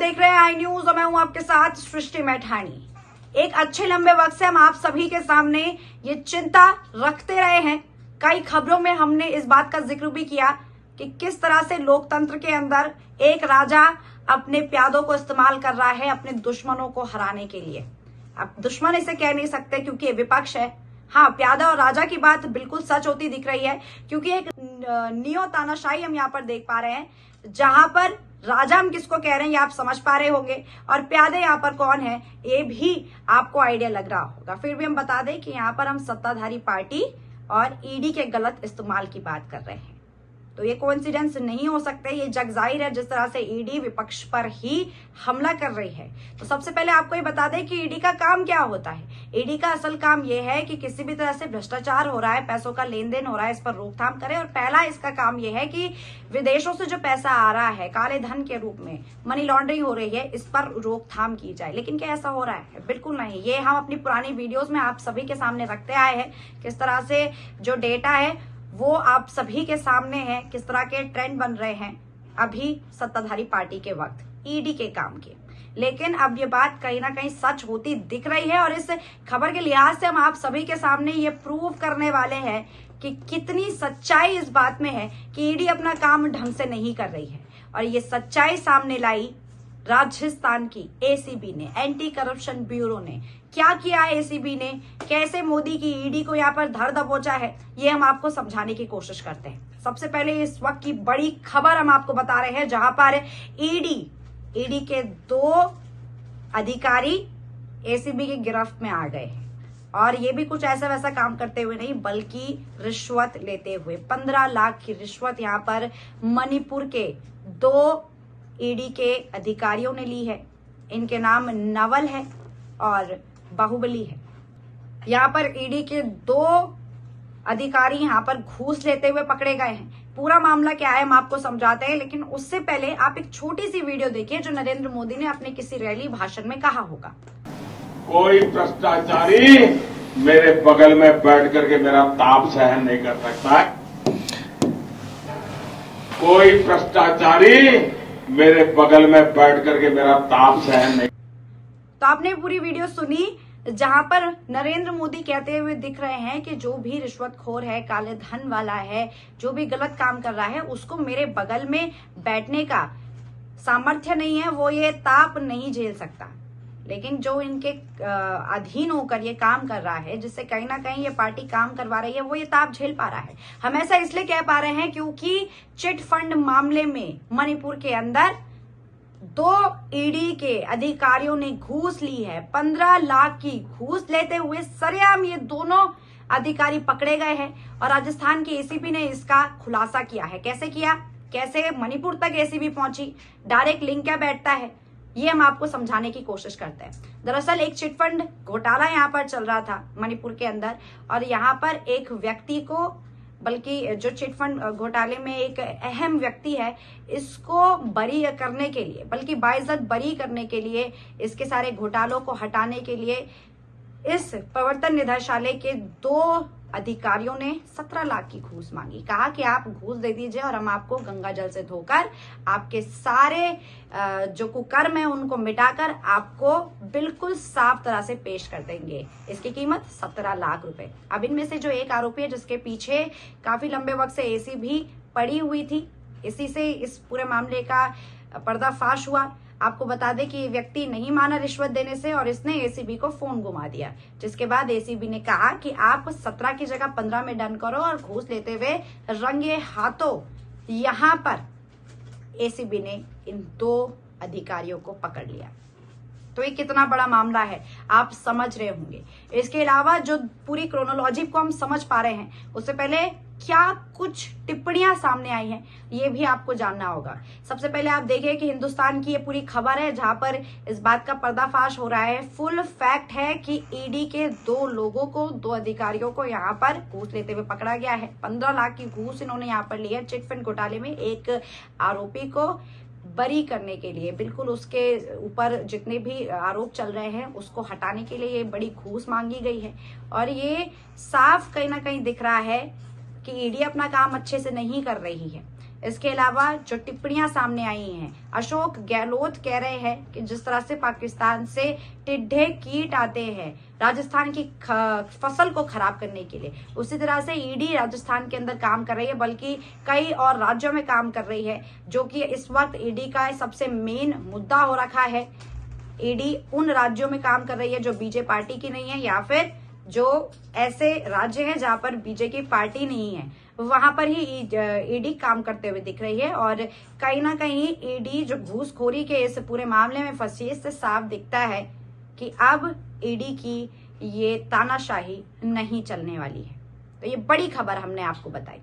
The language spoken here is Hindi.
देख रहे हैं आई न्यूज और मैं हूं आपके साथ सृष्टि मैठानी। एक अच्छे लंबे वक्त से हम आप सभी के सामने ये चिंता रखते रहे हैं। कई खबरों में हमने इस बात का जिक्र भी किया कि किस तरह से लोकतंत्र के अंदर एक राजा अपने प्यादों को इस्तेमाल कर रहा है अपने दुश्मनों को हराने के लिए। अब दुश्मन इसे कह नहीं सकते क्योंकि ये विपक्ष है। हाँ, प्यादा और राजा की बात बिल्कुल सच होती दिख रही है क्योंकि एक नियो तानाशाही हम यहाँ पर देख पा रहे हैं, जहां पर राजा हम किसको कह रहे हैं ये आप समझ पा रहे होंगे और प्यादे यहाँ पर कौन है ये भी आपको आइडिया लग रहा होगा। फिर भी हम बता दें कि यहाँ पर हम सत्ताधारी पार्टी और ईडी के गलत इस्तेमाल की बात कर रहे हैं। तो ये कोइंसिडेंस नहीं हो सकते, ये जग जाहिर है जिस तरह से ईडी विपक्ष पर ही हमला कर रही है। तो सबसे पहले आपको ये बता दें कि ईडी का काम क्या होता है। ईडी का असल काम ये है कि किसी भी तरह से भ्रष्टाचार हो रहा है, पैसों का लेन देन हो रहा है, इस पर रोकथाम करे। और पहला इसका काम ये है कि विदेशों से जो पैसा आ रहा है काले धन के रूप में, मनी लॉन्ड्रिंग हो रही है, इस पर रोकथाम की जाए। लेकिन क्या ऐसा हो रहा है? बिल्कुल नहीं। ये हम अपनी पुरानी वीडियोज में आप सभी के सामने रखते आए हैं। किस तरह से जो डेटा है वो आप सभी के सामने है, किस तरह के ट्रेंड बन रहे हैं अभी सत्ताधारी पार्टी के वक्त ईडी के काम के। लेकिन अब ये बात कहीं ना कहीं सच होती दिख रही है और इस खबर के लिहाज से हम आप सभी के सामने ये प्रूव करने वाले हैं कि कितनी सच्चाई इस बात में है कि ईडी अपना काम ढंग से नहीं कर रही है। और ये सच्चाई सामने लाई राजस्थान की एसीबी ने, एंटी करप्शन ब्यूरो ने। क्या किया एसीबी ने, कैसे मोदी की ईडी को यहाँ पर धर दबोचा है, ये हम आपको समझाने की कोशिश करते हैं। सबसे पहले इस वक्त की बड़ी खबर हम आपको बता रहे हैं, जहां पर ईडी के 2 अधिकारी एसीबी की गिरफ्त में आ गए हैं। और ये भी कुछ ऐसा वैसा काम करते हुए नहीं बल्कि रिश्वत लेते हुए। 15 लाख की रिश्वत यहाँ पर मणिपुर के 2 ईडी के अधिकारियों ने ली है। इनके नाम नवल है और बाहुबली है। यहाँ पर ईडी के 2 अधिकारी यहाँ पर घूस लेते हुए पकड़े गए हैं। पूरा मामला क्या है हम आपको समझाते हैं, लेकिन उससे पहले आप एक छोटी सी वीडियो देखिए जो नरेंद्र मोदी ने अपने किसी रैली भाषण में कहा होगा। कोई भ्रष्टाचारी मेरे बगल में बैठ करके मेरा ताप सहन नहीं कर सकता है। कोई भ्रष्टाचारी मेरे बगल में बैठ करके मेरा ताप सहन नहीं। तो आपने पूरी वीडियो सुनी जहां पर नरेंद्र मोदी कहते हुए दिख रहे हैं कि जो भी रिश्वतखोर है, काले धन वाला है, जो भी गलत काम कर रहा है, उसको मेरे बगल में बैठने का सामर्थ्य नहीं है, वो ये ताप नहीं झेल सकता। लेकिन जो इनके अधीन होकर ये काम कर रहा है, जिससे कहीं ना कहीं ये पार्टी काम करवा रही है, वो ये ताप झेल पा रहा है। हम ऐसा इसलिए कह पा रहे हैं क्योंकि चिट फंड मामले में मणिपुर के अंदर 2 ईडी के अधिकारियों ने घूस ली है। 15 लाख की घूस लेते हुए सरेआम ये दोनों अधिकारी पकड़े गए हैं और राजस्थान की एसीबी ने इसका खुलासा किया है। कैसे किया, कैसे मणिपुर तक एसीबी पहुंची, डायरेक्ट लिंक क्या बैठता है, ये हम आपको समझाने की कोशिश करते हैं। दरअसल एक चिटफंड घोटाला यहाँ पर चल रहा था मणिपुर के अंदर और यहाँ पर एक व्यक्ति को, बल्कि जो चिटफंड घोटाले में एक अहम व्यक्ति है, इसको बरी करने के लिए, बल्कि बाइज्जत बरी करने के लिए, इसके सारे घोटालों को हटाने के लिए इस प्रवर्तन निदेशालय के 2 अधिकारियों ने 17 लाख की घूस मांगी। कहा कि आप घूस दे दीजिए और हम आपको गंगा जल से धोकर आपके सारे जो कुकर्म है उनको मिटाकर आपको बिल्कुल साफ तरह से पेश कर देंगे। इसकी कीमत 17 लाख रुपए। अब इनमें से जो एक आरोपी है जिसके पीछे काफी लंबे वक्त से एसी भी पड़ी हुई थी, इसी से इस पूरे मामले का पर्दाफाश हुआ। आपको बता दें कि ये व्यक्ति नहीं माना रिश्वत देने से और इसने एसीबी को फोन घुमा दिया, जिसके बाद एसीबी ने कहा कि आप 17 की जगह 15 में डन करो और घूस लेते हुए रंगे हाथों यहां पर एसीबी ने इन 2 अधिकारियों को पकड़ लिया। तो ये कितना बड़ा मामला है आप समझ रहे होंगे। इसके अलावा जो पूरी क्रोनोलॉजी को हम समझ पा रहे हैं, उससे पहले क्या कुछ टिप्पणियां सामने आई हैं ये भी आपको जानना होगा। सबसे पहले आप देखिए कि हिंदुस्तान की ये पूरी खबर है जहां पर इस बात का पर्दाफाश हो रहा है। फुल फैक्ट है कि ईडी के 2 लोगों को, 2 अधिकारियों को यहाँ पर घूस लेते हुए पकड़ा गया है। 15 लाख की घूस इन्होंने यहाँ पर ली है चिटफंड घोटाले में एक आरोपी को बरी करने के लिए, बिल्कुल उसके ऊपर जितने भी आरोप चल रहे हैं उसको हटाने के लिए ये बड़ी घूस मांगी गई है। और ये साफ कहीं ना कहीं दिख रहा है कि ईडी अपना काम अच्छे से नहीं कर रही है। इसके अलावा जो टिप्पणियां सामने आई हैं, अशोक गहलोत कह रहे हैं कि जिस तरह से पाकिस्तान से टिड्डे कीट आते हैं राजस्थान की फसल को खराब करने के लिए, उसी तरह से ईडी राजस्थान के अंदर काम कर रही है, बल्कि कई और राज्यों में काम कर रही है, जो कि इस वक्त ईडी का सबसे मेन मुद्दा हो रखा है। ईडी उन राज्यों में काम कर रही है जो बीजेपी पार्टी की नहीं है, या फिर जो ऐसे राज्य हैं जहां पर बीजेपी पार्टी नहीं है, वहां पर ही ईडी काम करते हुए दिख रही है। और कहीं ना कहीं ईडी जो घूसखोरी के इस पूरे मामले में फंसी है, इससे साफ दिखता है कि अब ईडी की ये तानाशाही नहीं चलने वाली है। तो ये बड़ी खबर हमने आपको बताई।